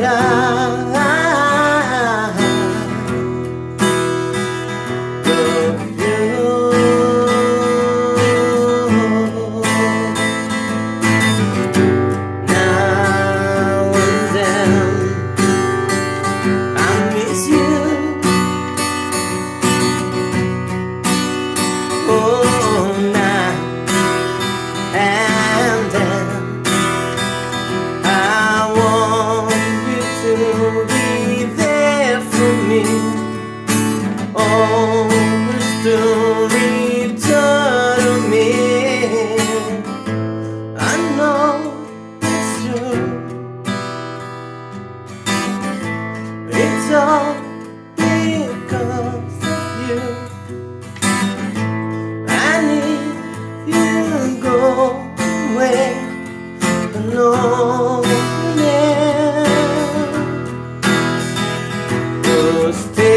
but I love you. Now and then I miss you. Oh, now and then I want you to be there for me, always to return to me. I know it's true. It's all because of you. And if you go away, I know you'll stay.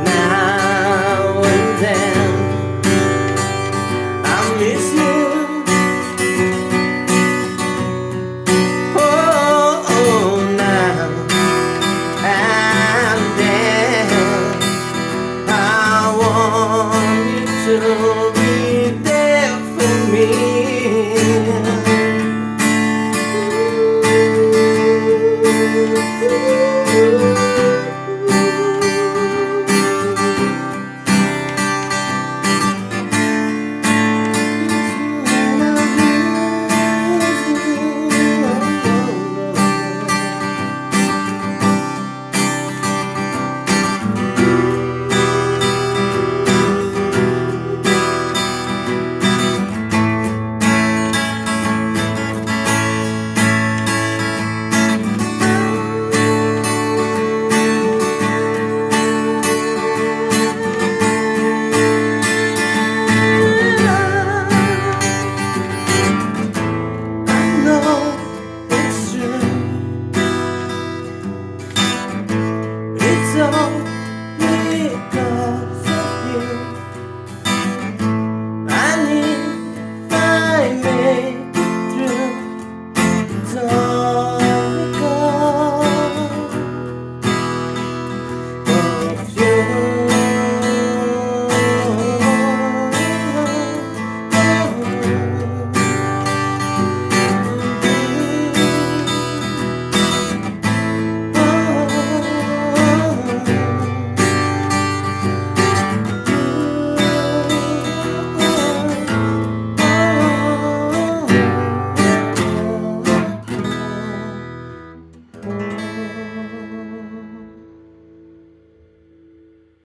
Now and then I miss you. Oh, now and then I want you to